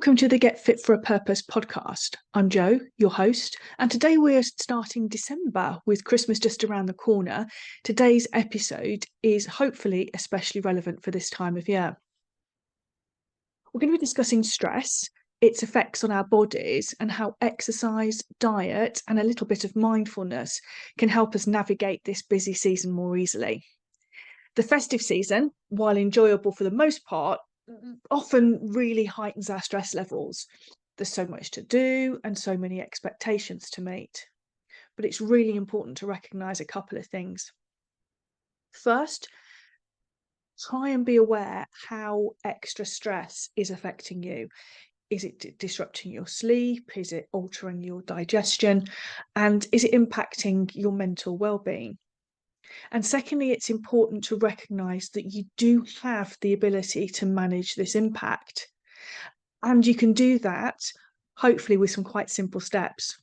Welcome to the Get Fit for a Purpose podcast. I'm Jo, your host, and today we're starting December with Christmas just around the corner. Today's episode is hopefully especially relevant for this time of year. We're going to be discussing stress, its effects on our bodies, and how exercise, diet, and a little bit of mindfulness can help us navigate this busy season more easily. The festive season, while enjoyable for the most part, often really heightens our stress levels. There's so much to do and so many expectations to meet. But it's really important to recognise a couple of things. First, try and be aware how extra stress is affecting you. Is it disrupting your sleep? Is it altering your digestion? And is it impacting your mental well-being? And secondly, it's important to recognise that you do have the ability to manage this impact. And you can do that, hopefully, with some quite simple steps.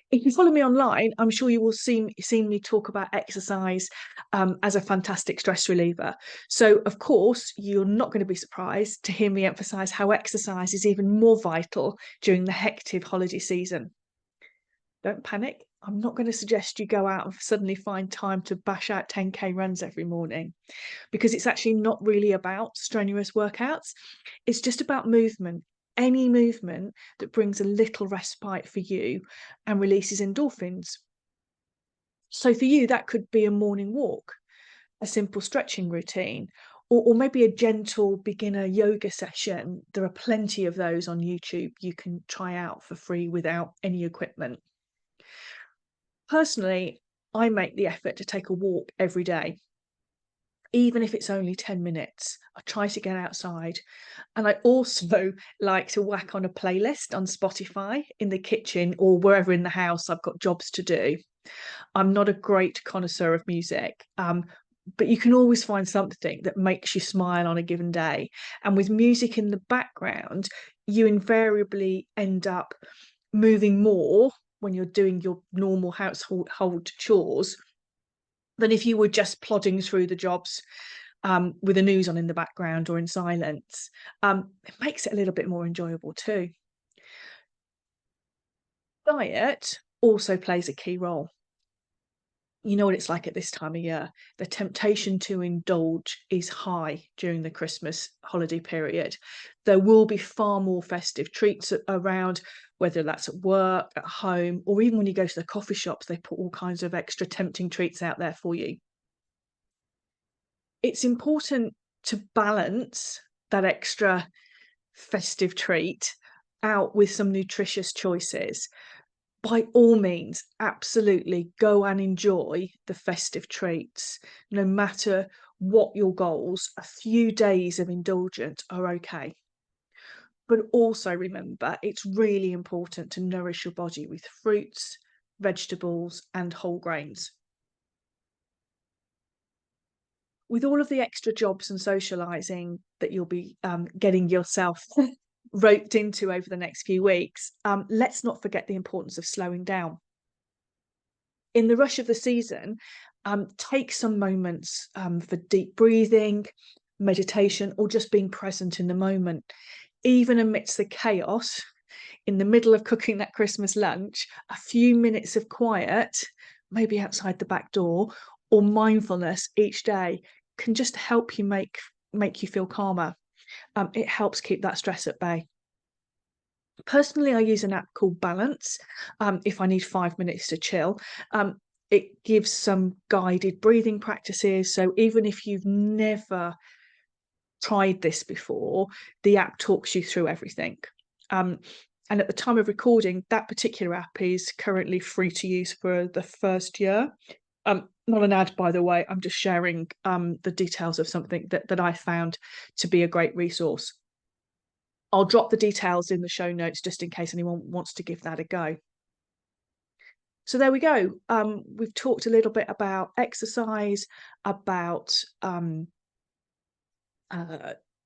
If you follow me online, I'm sure you will see me talk about exercise as a fantastic stress reliever. So, of course, you're not going to be surprised to hear me emphasise how exercise is even more vital during the hectic holiday season. Don't panic. I'm not going to suggest you go out and suddenly find time to bash out 10K runs every morning, because it's actually not really about strenuous workouts. It's just about movement, any movement that brings a little respite for you and releases endorphins. So for you, that could be a morning walk, a simple stretching routine, or maybe a gentle beginner yoga session. There are plenty of those on YouTube you can try out for free without any equipment. Personally, I make the effort to take a walk every day. Even if it's only 10 minutes, I try to get outside. And I also like to whack on a playlist on Spotify in the kitchen or wherever in the house I've got jobs to do. I'm not a great connoisseur of music, but you can always find something that makes you smile on a given day. And with music in the background, you invariably end up moving more when you're doing your normal household chores than if you were just plodding through the jobs with the news on in the background or in silence. It makes it a little bit more enjoyable too. Diet also plays a key role. You know what it's like at this time of year. The temptation to indulge is high during the Christmas holiday period. There will be far more festive treats around, whether that's at work, at home, or even when you go to the coffee shops, they put all kinds of extra tempting treats out there for you. It's important to balance that extra festive treat out with some nutritious choices. By all means, absolutely go and enjoy the festive treats. No matter what your goals, a few days of indulgence are okay. But also remember, it's really important to nourish your body with fruits, vegetables, and whole grains. With all of the extra jobs and socialising that you'll be getting yourself roped into over the next few weeks, let's not forget the importance of slowing down. In the rush of the season, take some moments for deep breathing, meditation, or just being present in the moment. Even amidst the chaos, in the middle of cooking that Christmas lunch, a few minutes of quiet, maybe outside the back door, or mindfulness each day can just help you make you feel calmer. It helps keep that stress at bay. Personally, I use an app called Balance if I need 5 minutes to chill. It gives some guided breathing practices. So even if you've never tried this before, the app talks you through everything. And at the time of recording, that particular app is currently free to use for the first year. Not an ad, by the way. I'm just sharing the details of something that I found to be a great resource. I'll drop the details in the show notes just in case anyone wants to give that a go. So there we go. We've talked a little bit about exercise, about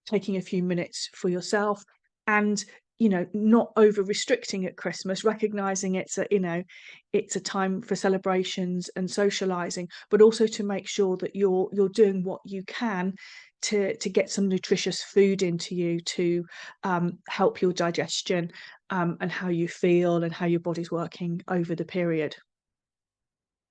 taking a few minutes for yourself, and not over restricting at Christmas, recognizing it's a time for celebrations and socializing, but also to make sure that you're doing what you can to get some nutritious food into you to help your digestion, and how you feel and how your body's working over the period.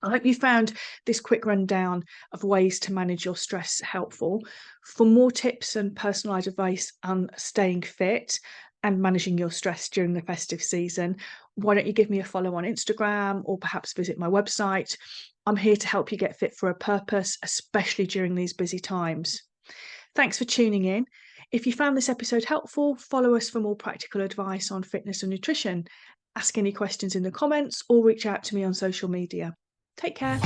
I hope you found this quick rundown of ways to manage your stress helpful. For more tips and personalised advice on staying fit and managing your stress during the festive season, why don't you give me a follow on Instagram or perhaps visit my website? I'm here to help you get fit for a purpose, especially during these busy times. Thanks for tuning in. If you found this episode helpful, follow us for more practical advice on fitness and nutrition. Ask any questions in the comments or reach out to me on social media. Take care.